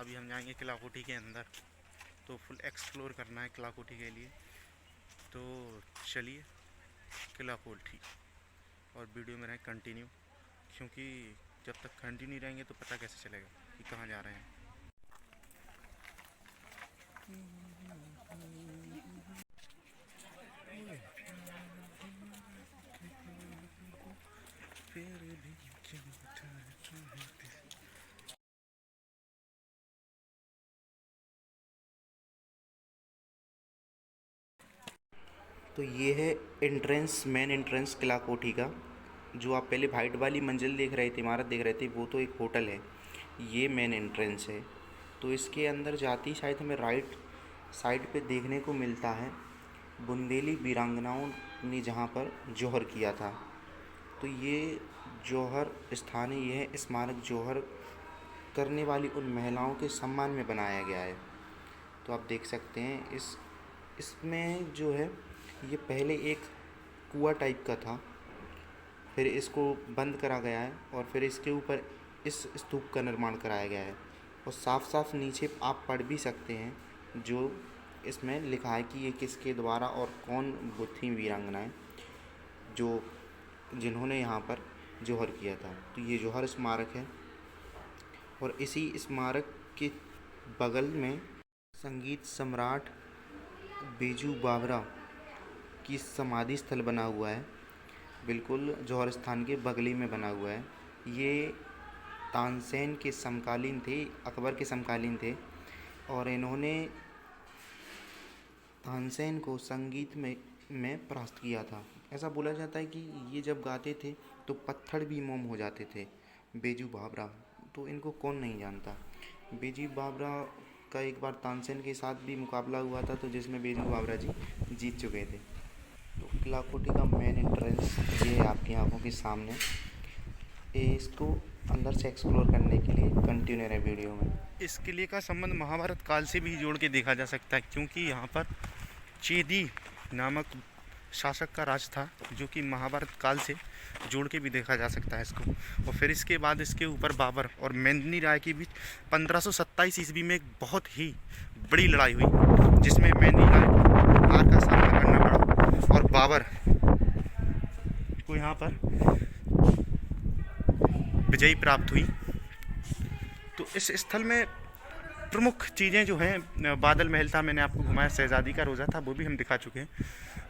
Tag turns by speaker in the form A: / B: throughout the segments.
A: अभी हम जाएंगे किला कोठी के अंदर, तो फुल एक्सप्लोर करना है किला कोठी के लिए। तो चलिए किला कोठी, और वीडियो में रहें कंटिन्यू, क्योंकि जब तक कंटिन्यू रहेंगे तो पता कैसे चलेगा कि कहाँ जा रहे हैं। फिर भी क्यों तो ये है एंट्रेंस, मेन एंट्रेंस किला कोठी का। जो आप पहले वाइट वाली मंजिल देख रहे थे, इमारत देख रहे थे, वो तो एक होटल है। ये मेन एंट्रेंस है। तो इसके अंदर जाते ही शायद हमें राइट साइड पे देखने को मिलता है बुंदेली वीरांगनाओं ने जहाँ पर जौहर किया था। तो ये जौहर स्थान है, यह स्मारक जौहर करने वाली उन महिलाओं के सम्मान में बनाया गया है। तो आप देख सकते हैं इसमें जो है, ये पहले एक कुआं टाइप का था, फिर इसको बंद करा गया है और फिर इसके ऊपर इस स्तूप का निर्माण कराया गया है। और साफ साफ नीचे आप पढ़ भी सकते हैं जो इसमें लिखा है कि ये किसके द्वारा और कौन वो थी वीरांगनाएँ जो जिन्होंने यहाँ पर जौहर किया था। तो ये जौहर स्मारक है, और इसी स्मारक के बगल में संगीत सम्राट बेजू बावरा की समाधि स्थल बना हुआ है। बिल्कुल जौहर स्थान के बगली में बना हुआ है। ये तानसेन के समकालीन थे, अकबर के समकालीन थे, और इन्होंने तानसेन को संगीत में परास्त किया था। ऐसा बोला जाता है कि ये जब गाते थे तो पत्थर भी मोम हो जाते थे। बेजू बावरा, तो इनको कौन नहीं जानता। बेजू बावरा का एक बार तानसेन के साथ भी मुकाबला हुआ था, तो जिसमें बेजू बावरा जी जीत चुके थे। तो किला कोठी का मेन एंट्रेंस ये है आपकी आंखों के सामने। इसको अंदर से एक्सप्लोर करने के लिए कंटिन्यू है वीडियो में। इस किले का संबंध महाभारत काल से भी जोड़ के देखा जा सकता है, क्योंकि यहाँ पर चेदी नामक शासक का राज था, जो कि महाभारत काल से जोड़ के भी देखा जा सकता है इसको। और फिर इसके बाद इसके ऊपर बाबर और मेदिनी राय के बीच 1527 ईस्वी में एक बहुत ही बड़ी लड़ाई हुई, जिसमें मेदिनी राय को हार का सामना करना पड़ा और बाबर को यहाँ पर विजयी प्राप्त हुई। तो इस स्थल में प्रमुख चीज़ें जो हैं, बादल महल था, मैंने आपको घुमाया, शहजादी का रोज़ा था, वो भी हम दिखा चुके हैं,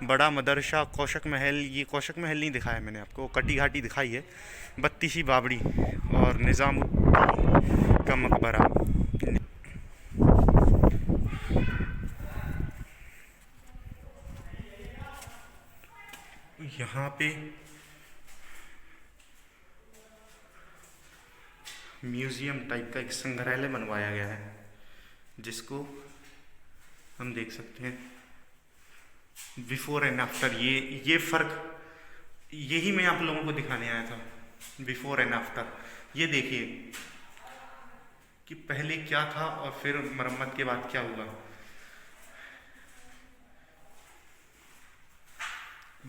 A: बड़ा मदरसा, कौशक महल, ये कौशक महल नहीं दिखाया मैंने आपको, कटी घाटी दिखाई है, बत्तीसी बावड़ी और निज़ामुद्दीन का मकबरा। यहाँ पे म्यूज़ियम टाइप का एक संग्रहालय बनवाया गया है, जिसको हम देख सकते हैं बिफोर एंड आफ्टर। ये फ़र्क, यही मैं आप लोगों को दिखाने आया था, बिफोर एंड आफ्टर। ये देखिए कि पहले क्या था और फिर मरम्मत के बाद क्या हुआ।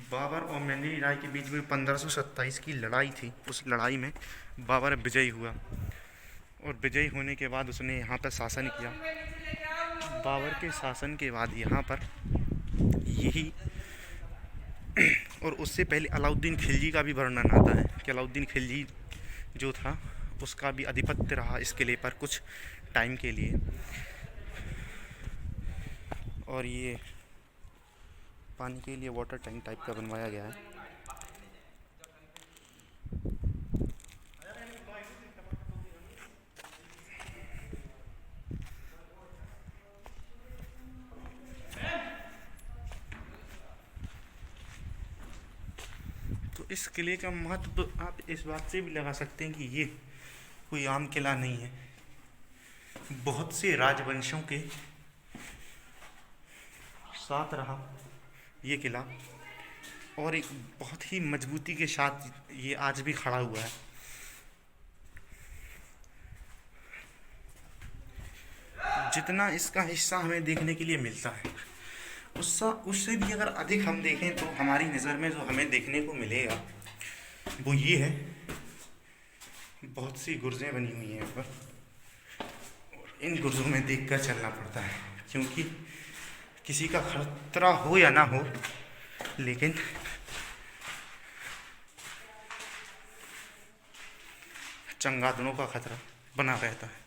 A: बाबर और मेदिनी राय के बीच में 1527 की लड़ाई थी। उस लड़ाई में बाबर विजयी हुआ, और विजयी होने के बाद उसने यहाँ पर शासन किया। बाबर के शासन के बाद यहाँ पर यही और उससे पहले अलाउद्दीन खिलजी का भी वर्णन आता है कि अलाउद्दीन खिलजी जो था, उसका भी आधिपत्य रहा इस किले पर कुछ टाइम के लिए। और ये पानी के लिए वाटर टैंक टाइप का बनवाया गया है। तो इस किले का महत्व आप इस बात से भी लगा सकते हैं कि ये कोई आम किला नहीं है। बहुत से राजवंशों के साथ रहा ये किला, और एक बहुत ही मजबूती के साथ ये आज भी खड़ा हुआ है। जितना इसका हिस्सा हमें देखने के लिए मिलता है, उससे भी अगर अधिक हम देखें तो हमारी नज़र में जो हमें देखने को मिलेगा वो ये है, बहुत सी गुर्जें बनी हुई हैं यहाँ पर, और इन गुर्जों में देखकर चलना पड़ता है, क्योंकि किसी का खतरा हो या ना हो, लेकिन चंगादड़ों का खतरा बना रहता है।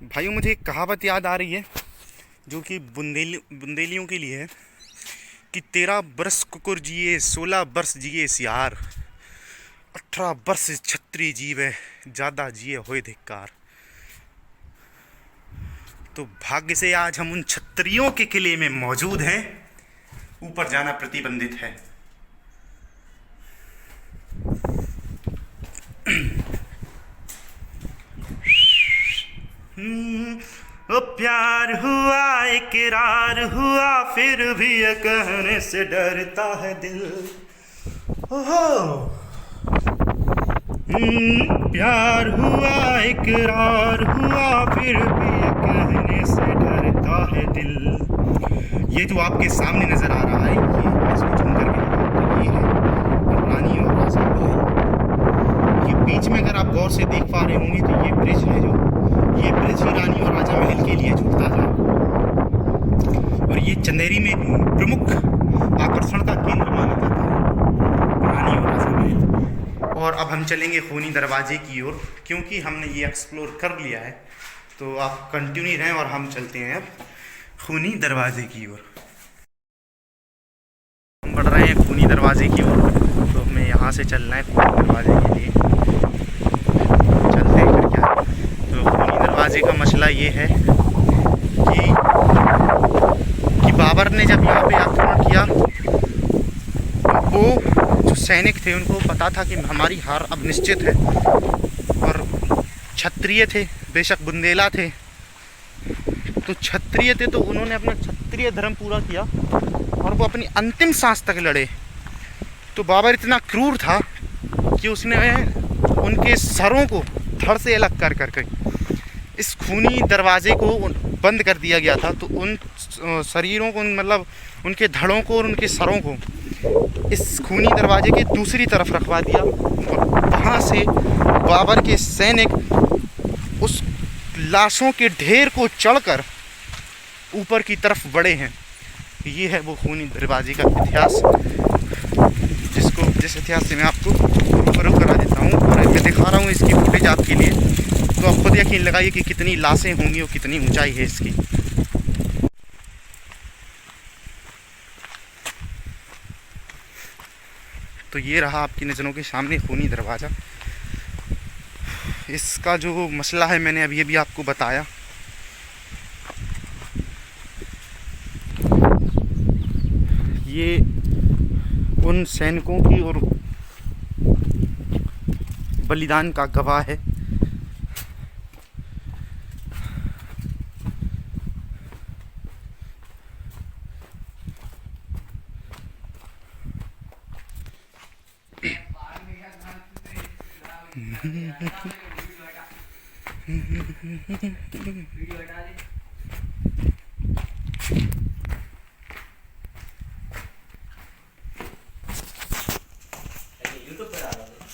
A: भाइयों, मुझे एक कहावत याद आ रही है जो कि बुंदेलियों के लिए है कि 13 बरस कुकुर जिए, 16 बरस जिए सियार, 18 बरस छत्री जीवे, ज़्यादा जिए होए धिक्कार। तो भाग्य से आज हम उन छत्रियों के किले में मौजूद हैं, ऊपर जाना प्रतिबंधित है। ओ प्यार हुआ, इकरार हुआ, फिर भी ये कहने से डरता है दिल। ओहो, प्यार हुआ, इकरार हुआ, फिर भी ये कहने से डरता है दिल। ये जो आपके सामने नजर आ रहा है, ये इसको झूम करके तो ये है रानी और राजा महल। ये बीच में अगर आप गौर से देख पा रहे होंगे तो ये ब्रिज है, जो ये ब्रिज ही रानी और राजा महल के लिए जुड़ता था, और ये चंदेरी में प्रमुख आकर्षण का केंद्र माना जाता है, रानी और राजा महल। और अब हम चलेंगे खूनी दरवाजे की ओर, क्योंकि हमने ये एक्सप्लोर कर लिया है। तो आप कंटिन्यू रहें और हम चलते हैं अब खूनी दरवाजे की ओर। हम बढ़ रहे हैं खूनी दरवाजे की ओर, तो हमें यहाँ से चलना है खूनी दरवाजे के लिए। चलते हैं फिर क्या। तो खूनी दरवाजे का मसला ये है कि बाबर ने जब यहाँ पे आक्रमण किया, वो जो सैनिक थे उनको पता था कि हमारी हार अब निश्चित है, और क्षत्रिय थे, बेशक बुंदेला थे, तो क्षत्रिय थे, तो उन्होंने अपना क्षत्रिय धर्म पूरा किया और वो अपनी अंतिम सांस तक लड़े। तो बाबर इतना क्रूर था कि उसने उनके सरों को धड़ से अलग कर करके इस खूनी दरवाजे को बंद कर दिया गया था। तो उन शरीरों को, मतलब उनके धड़ों को और उनके सरों को इस खूनी दरवाजे के दूसरी तरफ रखवा दिया, और वहाँ से बाबर के सैनिक उस लाशों के ढेर को चढ़कर ऊपर की तरफ बढ़े हैं। ये है वो खूनी दरवाजे का इतिहास, जिस इतिहास से मैं आपको रूबरू करा देता हूँ, और मैं दिखा रहा हूँ इसकी फुटेज आपके लिए। तो आप खुद यकीन लगाइए कि कितनी लाशें होंगी और कितनी ऊंचाई है इसकी। तो ये रहा आपकी नज़रों के सामने खूनी दरवाज़ा। इसका जो मसला है मैंने अभी अभी आपको बताया। ये उन सैनिकों की और बलिदान का गवाह है।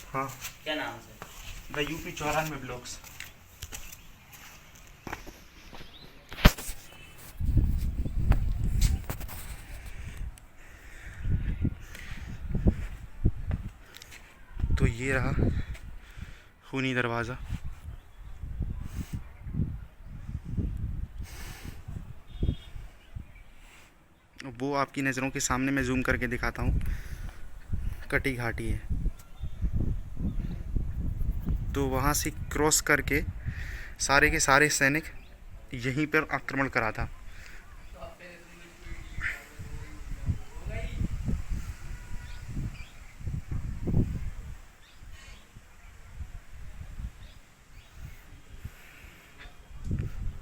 A: हाँ,
B: क्या नाम से?
A: The UP 94 blogs. तो ये रहा खूनी दरवाज़ा। वो आपकी नज़रों के सामने मैं जूम करके दिखाता हूँ, कटी घाटी है। तो वहाँ से क्रॉस करके सारे के सारे सैनिक यहीं पर आक्रमण करा था।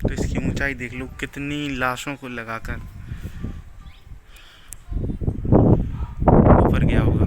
A: तो इसकी ऊंचाई देख लो कितनी लाशों को लगाकर ऊपर गया होगा।